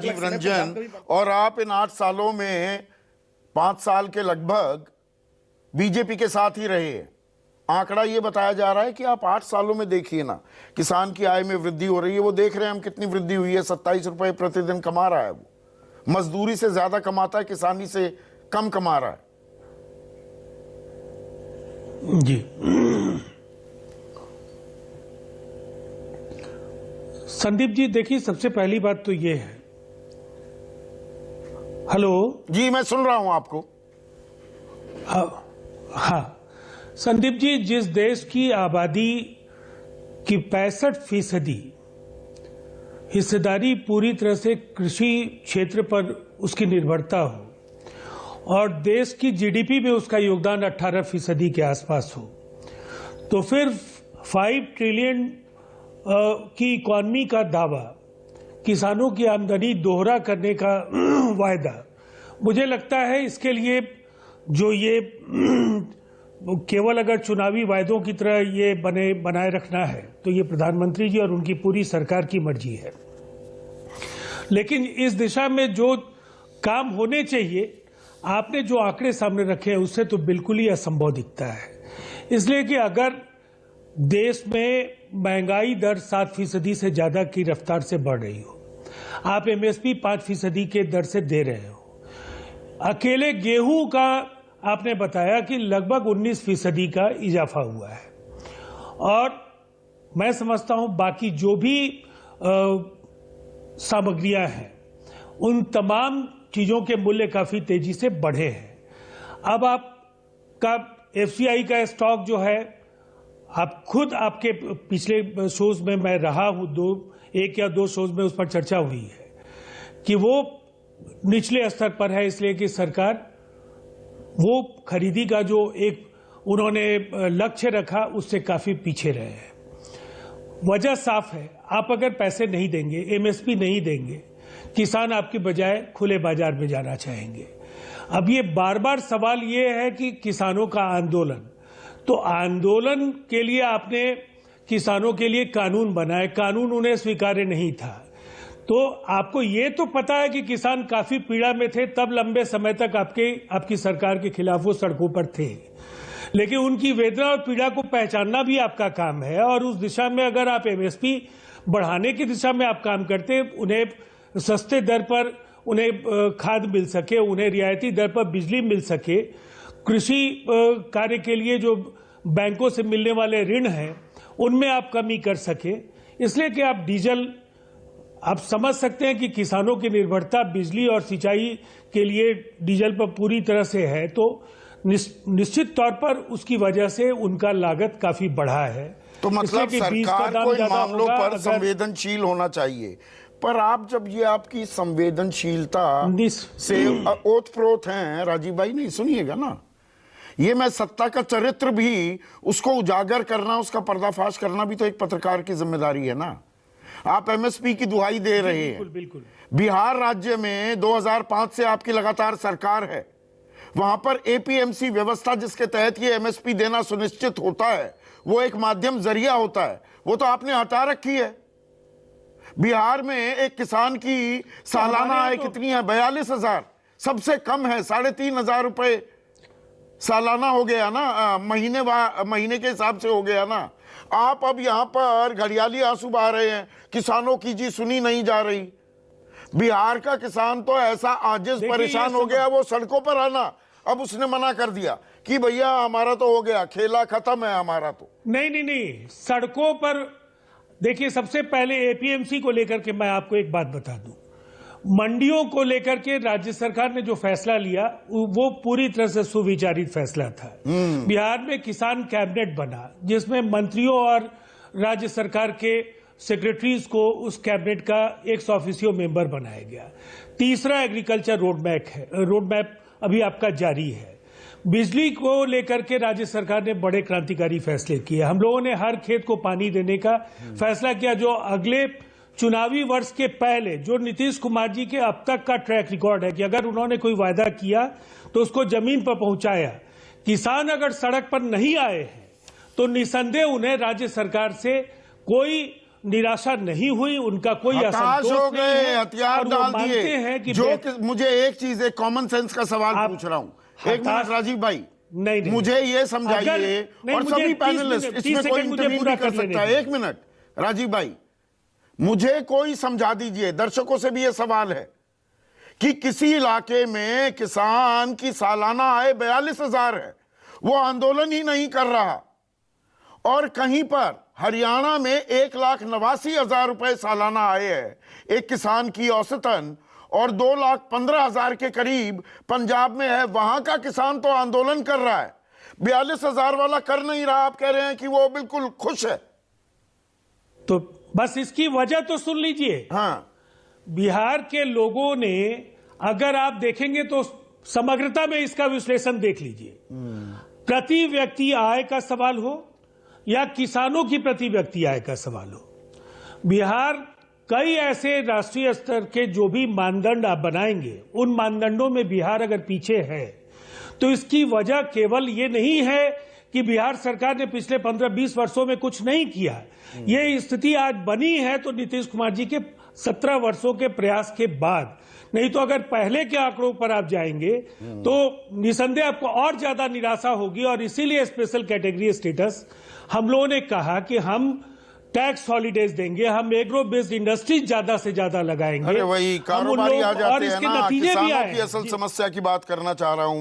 राजीव रंजन, और आप इन 8 सालों में 5 साल के लगभग बीजेपी के साथ ही रहे हैं। आंकड़ा ये बताया जा रहा है कि आप 8 सालों में देखिए ना, किसान की आय में वृद्धि हो रही है। वो देख रहे हैं हम कितनी वृद्धि हुई है, 27 रुपए प्रतिदिन कमा रहा है। वो मजदूरी से ज्यादा कमाता है, किसानी से कम कमा रहा है। जी संदीप जी, देखिए सबसे पहली बात तो ये है। हेलो जी, मैं सुन रहा हूं आपको। हाँ संदीप जी, जिस देश की आबादी की 65% हिस्सेदारी पूरी तरह से कृषि क्षेत्र पर उसकी निर्भरता हो और देश की जीडीपी में उसका योगदान 18% के आसपास हो, तो फिर 5 ट्रिलियन की इकॉनमी का दावा, किसानों की आमदनी दोहरा करने का वायदा, मुझे लगता है इसके लिए जो ये केवल अगर चुनावी वायदों की तरह ये बनाए रखना है तो ये प्रधानमंत्री जी और उनकी पूरी सरकार की मर्जी है। लेकिन इस दिशा में जो काम होने चाहिए, आपने जो आंकड़े सामने रखे हैं उससे तो बिल्कुल ही असंभव दिखता है। इसलिए कि अगर देश में महंगाई दर 7% से ज्यादा की रफ्तार से बढ़ रही हो, आप एमएसपी 5% के दर से दे रहे हो, अकेले गेहूं का आपने बताया कि लगभग 19% का इजाफा हुआ है, और मैं समझता हूं बाकी जो भी सामग्रियां हैं उन तमाम चीजों के मूल्य काफी तेजी से बढ़े हैं। अब आपका एफसीआई का स्टॉक जो है, आप खुद आपके पिछले शोज में मैं रहा हूं, 1 या 2 शोज में उस पर चर्चा हुई है कि वो निचले स्तर पर है, इसलिए कि सरकार वो खरीदी का जो एक उन्होंने लक्ष्य रखा उससे काफी पीछे रहे हैं। वजह साफ है, आप अगर पैसे नहीं देंगे, एमएसपी नहीं देंगे, किसान आपकी बजाय खुले बाजार में जाना चाहेंगे। अब ये बार बार सवाल ये है कि किसानों का आंदोलन, तो आंदोलन के लिए आपने किसानों के लिए कानून बनाए, कानून उन्हें स्वीकार्य नहीं था, तो आपको ये तो पता है कि किसान काफी पीड़ा में थे, तब लंबे समय तक आपकी सरकार के खिलाफ वो सड़कों पर थे। लेकिन उनकी वेदना और पीड़ा को पहचानना भी आपका काम है, और उस दिशा में अगर आप एमएसपी बढ़ाने की दिशा में आप काम करते, उन्हें सस्ते दर पर उन्हें खाद मिल सके, उन्हें रियायती दर पर बिजली मिल सके, कृषि कार्य के लिए जो बैंकों से मिलने वाले ऋण हैं उनमें आप कमी कर सके, इसलिए कि आप डीजल, आप समझ सकते हैं कि किसानों की निर्भरता बिजली और सिंचाई के लिए डीजल पर पूरी तरह से है, तो निश्चित तौर पर उसकी वजह से उनका लागत काफी बढ़ा है। तो मतलब सरकार को इन मामलों पर संवेदनशील होना चाहिए। पर आप जब ये आपकी संवेदनशीलता से ओतप्रोत हैं राजीव भाई, नहीं सुनिएगा ना, ये मैं सत्ता का चरित्र भी उसको उजागर करना, उसका पर्दाफाश करना भी तो एक पत्रकार की जिम्मेदारी है ना। आप एमएसपी की दुहाई दे रहे हैं। बिल्कुल। बिहार राज्य में 2005 से आपकी लगातार सरकार है, वहां पर एपीएमसी व्यवस्था जिसके तहत ये एमएसपी देना सुनिश्चित होता है, वो एक माध्यम जरिया होता है, वो तो आपने हटा रखी है। बिहार में एक किसान की सालाना आय कितनी है? 42,000, सबसे कम है 3,500 रुपए सालाना हो गया ना, महीने के हिसाब से हो गया ना। आप अब यहां पर घड़ियाली आंसू बहा रहे हैं, किसानों की जी सुनी नहीं जा रही। बिहार का किसान तो ऐसा आजिज परेशान हो गया, वो सड़कों पर आना अब उसने मना कर दिया कि भैया हमारा तो हो गया, खेला खत्म है हमारा। तो नहीं, सड़कों पर देखिए, सबसे पहले एपीएमसी को लेकर के मैं आपको एक बात बता दूं, मंडियों को लेकर के राज्य सरकार ने जो फैसला लिया वो पूरी तरह से सुविचारित फैसला था। बिहार में किसान कैबिनेट बना, जिसमें मंत्रियों और राज्य सरकार के सेक्रेटरीज को उस कैबिनेट का 100 ऑफिसियो मेंबर बनाया गया। तीसरा एग्रीकल्चर रोडमैप अभी आपका जारी है। बिजली को लेकर के राज्य सरकार ने बड़े क्रांतिकारी फैसले किए। हम लोगों ने हर खेत को पानी देने का फैसला किया, जो अगले चुनावी वर्ष के पहले जो नीतीश कुमार जी के अब तक का ट्रैक रिकॉर्ड है कि अगर उन्होंने कोई वायदा किया तो उसको जमीन पर पहुंचाया। किसान अगर सड़क पर नहीं आए हैं तो निसंदेह उन्हें राज्य सरकार से कोई निराशा नहीं हुई, उनका कोई हताश असंतोष हो नहीं गए, है, हथियार और वो डाल मानते दिए। हैं कि मुझे एक चीज, एक कॉमन सेंस का सवाल आप पूछ रहा हूं, एक मिनट राजीव भाई, नहीं, मुझे ये समझाइए, नहीं, और मुझे सभी 30 पैनलिस्ट मिनट, इसमें 30 कोई सेकंड मुझे इंटरव्यू पूरा नहीं कर कर लेने सकता। दीजिए। एक मिनट राजीव भाई, मुझे कोई समझा दीजिए, दर्शकों से भी ये सवाल है कि किसी इलाके में किसान की सालाना आय 42,000 है, वो आंदोलन ही नहीं कर रहा, और कहीं पर हरियाणा में 1,89,000 रुपए सालाना आय है एक किसान की औसतन, और 2,15,000 के करीब पंजाब में है। वहां का किसान तो आंदोलन कर रहा है, 42,000 वाला कर नहीं रहा। आप कह रहे हैं कि वो बिल्कुल खुश है। तो बस इसकी वजह तो सुन लीजिए। हाँ, बिहार के लोगों ने, अगर आप देखेंगे तो समग्रता में इसका विश्लेषण देख लीजिए। प्रति व्यक्ति आय का सवाल हो या किसानों की प्रति व्यक्ति आय का सवाल हो, बिहार कई ऐसे राष्ट्रीय स्तर के जो भी मानदंड आप बनाएंगे, उन मानदंडों में बिहार अगर पीछे है तो इसकी वजह केवल ये नहीं है कि बिहार सरकार ने पिछले 15-20 वर्षों में कुछ नहीं किया। ये स्थिति आज बनी है तो नीतीश कुमार जी के 17 वर्षों के प्रयास के बाद, नहीं तो अगर पहले के आंकड़ों पर आप जाएंगे तो निसंदेह आपको और ज्यादा निराशा होगी। और इसीलिए स्पेशल कैटेगरी स्टेटस हम लोगों ने कहा कि हम टैक्स हॉलीडेज देंगे, हम एग्रो बेस्ड इंडस्ट्रीज ज्यादा से ज्यादा लगाएंगे। अरे वही कारोबारी आ जाते और हैं इसके ना, नतीजे भी किसानों आए। की असल समस्या की बात करना चाह रहा हूं।